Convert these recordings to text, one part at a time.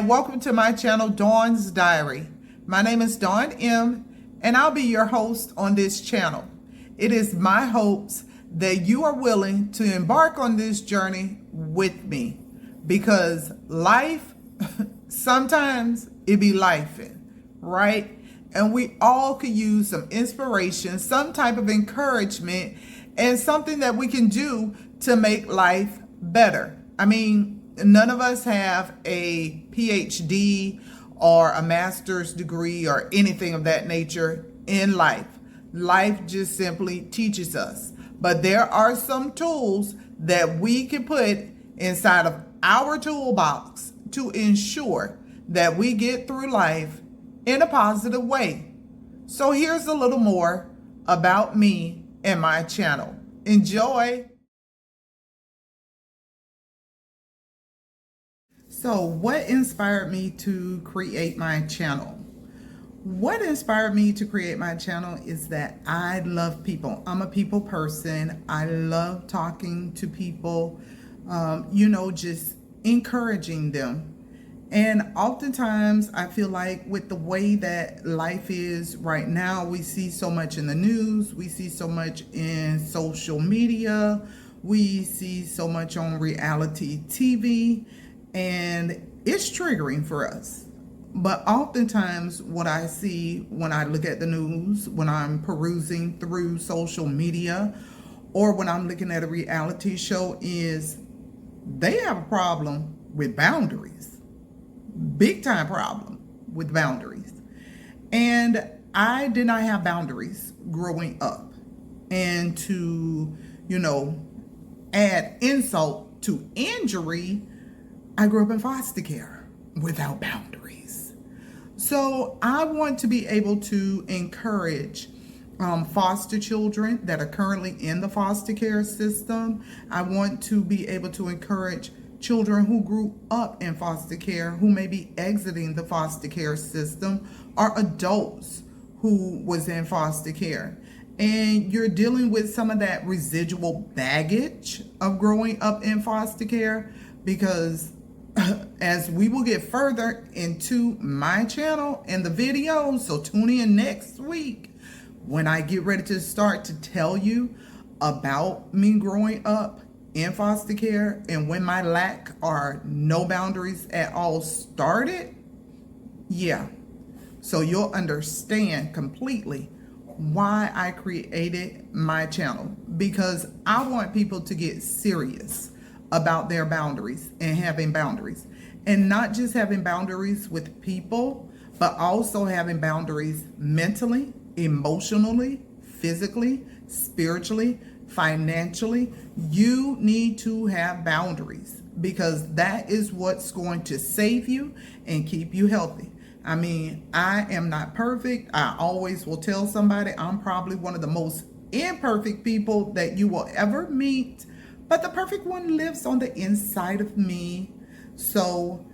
and welcome to my channel, Dawn's Diary. My name is Dawn M, and I'll be your host on this channel. It is my hopes that you are willing to embark on this journey with me, because life, sometimes it be lifing, right? And we all could use some inspiration, some type of encouragement, and something that we can do to make life better. I mean, none of us have a PhD or a master's degree or anything of that nature in life. Life just simply teaches us. But there are some tools that we can put inside of our toolbox to ensure that we get through life in a positive way. So here's a little more about me and my channel. Enjoy. So what inspired me to create my channel? What inspired me to create my channel is that I love people. I'm a people person. I love talking to people, just encouraging them. And oftentimes I feel like with the way that life is right now, we see so much in the news, we see so much in social media, we see so much on reality TV, and it's triggering for us. But oftentimes what I see when I look at the news, when I'm perusing through social media, or when I'm looking at a reality show, is they have a problem with boundaries. Big time problem with boundaries. And I did not have boundaries growing up. And to, add insult to injury, I grew up in foster care without boundaries. So I want to be able to encourage foster children that are currently in the foster care system. I want to be able to encourage children who grew up in foster care, who may be exiting the foster care system, or adults who was in foster care. And you're dealing with some of that residual baggage of growing up in foster care, because as we will get further into my channel and the videos, so tune in next week when I get ready to start to tell you about me growing up in foster care and when my lack or no boundaries at all started. Yeah, so you'll understand completely why I created my channel, because I want people to get serious about their boundaries and having boundaries, and not just having boundaries with people, but also having boundaries mentally, emotionally, physically, spiritually, financially. You need to have boundaries, because that is what's going to save you and keep you healthy. I mean, I am not perfect. I always will tell somebody I'm probably one of the most imperfect people that you will ever meet, but the perfect one lives on the inside of me. So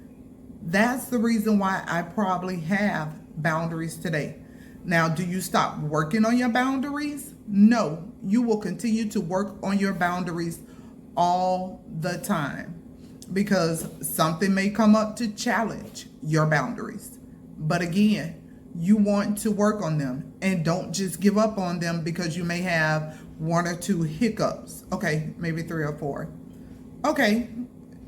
that's the reason why I probably have boundaries today. Now, do you stop working on your boundaries? No, you will continue to work on your boundaries all the time, because something may come up to challenge your boundaries. But again, you want to work on them, and don't just give up on them because you may have one or two hiccups. Okay, maybe 3 or 4. Okay,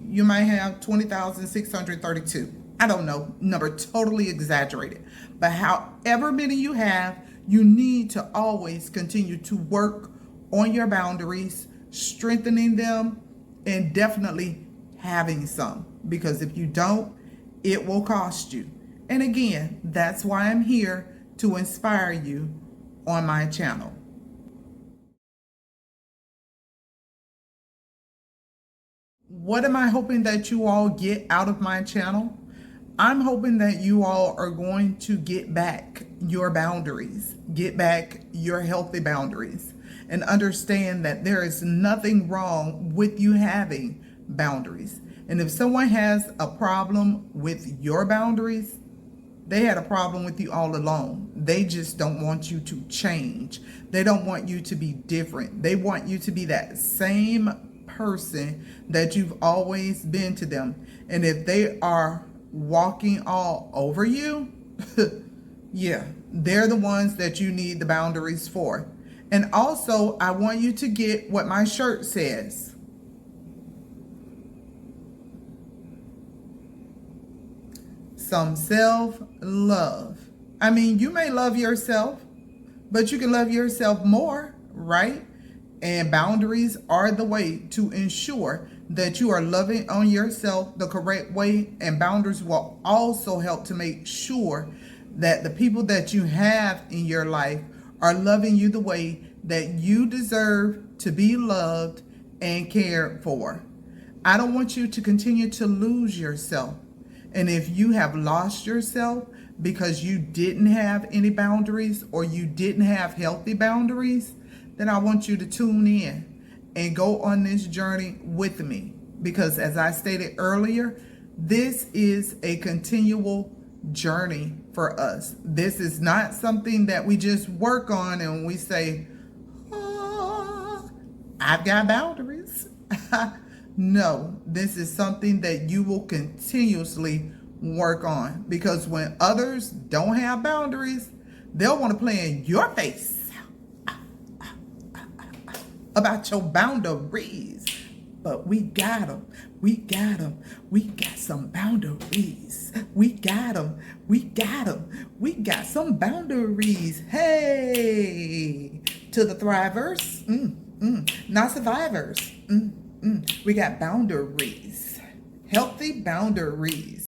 you might have 20,632. I don't know, number totally exaggerated. But however many you have, you need to always continue to work on your boundaries, strengthening them, and definitely having some. Because if you don't, it will cost you. And again, that's why I'm here, to inspire you on my channel. What am I hoping that you all get out of my channel? I'm hoping that you all are going to get back your boundaries, get back your healthy boundaries, and understand that there is nothing wrong with you having boundaries. And if someone has a problem with your boundaries, they had a problem with you all along. They just don't want you to change. They don't want you to be different. They want you to be that same person that you've always been to them. And if they are walking all over you, yeah, they're the ones that you need the boundaries for. And also, I want you to get what my shirt says. Some self-love. I mean, you may love yourself, but you can love yourself more, right? And boundaries are the way to ensure that you are loving on yourself the correct way. And boundaries will also help to make sure that the people that you have in your life are loving you the way that you deserve to be loved and cared for. I don't want you to continue to lose yourself. And if you have lost yourself because you didn't have any boundaries or you didn't have healthy boundaries, then I want you to tune in and go on this journey with me. Because as I stated earlier, this is a continual journey for us. This is not something that we just work on and we say, oh, I've got boundaries. No, this is something that you will continuously work on, because when others don't have boundaries, they'll want to play in your face about your boundaries. But we got them. We got them. We got some boundaries. We got them. We got them. We got some boundaries. Hey, to the thrivers, not survivors. We got boundaries, healthy boundaries.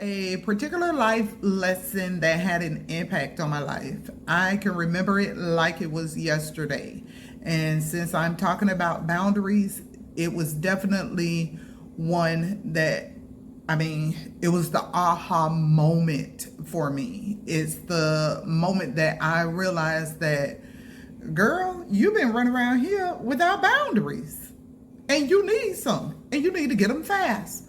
A particular life lesson that had an impact on my life. I can remember it like it was yesterday. And since I'm talking about boundaries, it was definitely one that, I mean, it was the aha moment for me. It's the moment that I realized that, girl, you've been running around here without boundaries, and you need some, and you need to get them fast.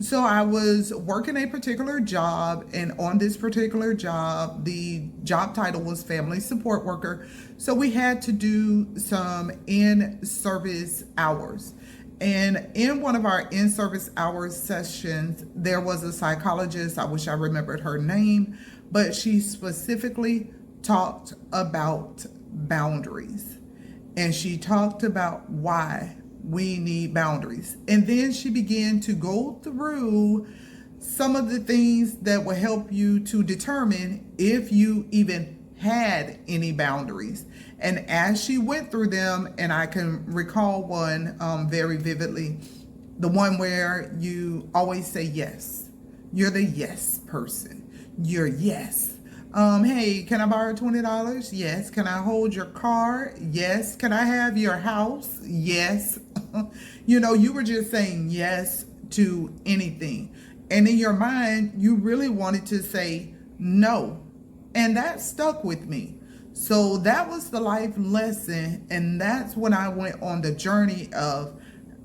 So I was working a particular job, and on this particular job, the job title was family support worker. So we had to do some in-service hours. And in one of our in-service hours sessions, there was a psychologist, I wish I remembered her name, but she specifically talked about boundaries. And she talked about why we need boundaries. And then she began to go through some of the things that will help you to determine if you even had any boundaries. And as she went through them, and I can recall one very vividly, the one where you always say yes. You're the yes person. You're yes. Hey, can I borrow $20? Yes. Can I hold your car? Yes. Can I have your house? Yes. You were just saying yes to anything. And in your mind, you really wanted to say no. And that stuck with me. So that was the life lesson. And that's when I went on the journey of,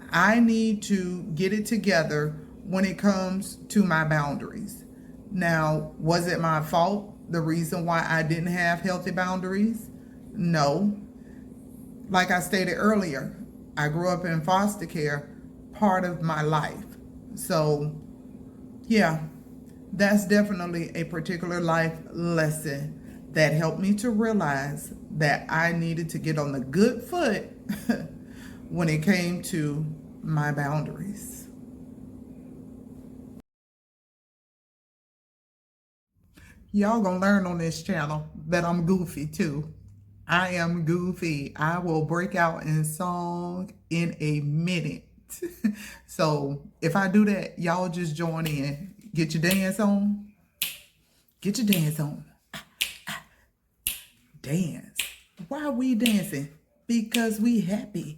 I need to get it together when it comes to my boundaries. Now, was it my fault? The reason why I didn't have healthy boundaries? No. Like I stated earlier, I grew up in foster care part of my life. So, yeah, that's definitely a particular life lesson that helped me to realize that I needed to get on the good foot when it came to my boundaries. Y'all gonna learn on this channel that I'm goofy too. I am goofy. I will break out in song in a minute. So if I do that, y'all just join in. Get your dance on. Get your dance on. Dance. Why are we dancing? Because we happy.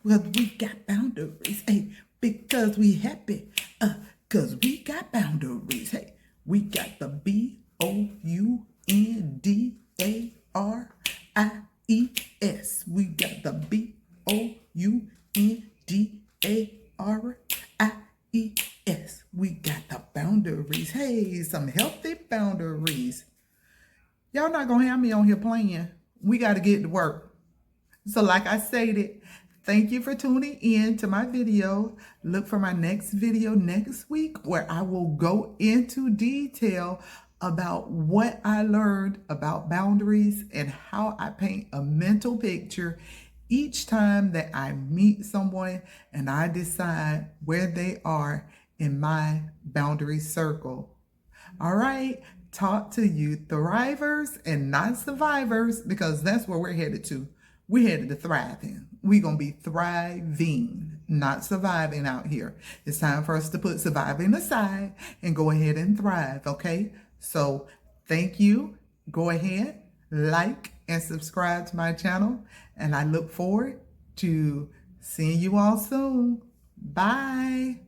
Because we got boundaries. Hey, because we happy. Because we got boundaries. Hey, we got the BOUNDARIES. We got the BOUNDARIES. We got the boundaries. Hey, some healthy boundaries. Y'all not gonna have me on here playing. We got to get to work. So like I stated, Thank you for tuning in to my video. Look for my next video next week where I will go into detail about what I learned about boundaries and how I paint a mental picture each time that I meet someone and I decide where they are in my boundary circle. All right, talk to you thrivers and not survivors, because that's where we're headed to. We're headed to thriving. We're going to be thriving, not surviving out here. It's time for us to put surviving aside and go ahead and thrive, okay? So thank you. Go ahead, like and subscribe to my channel, and I look forward to seeing you all soon. Bye.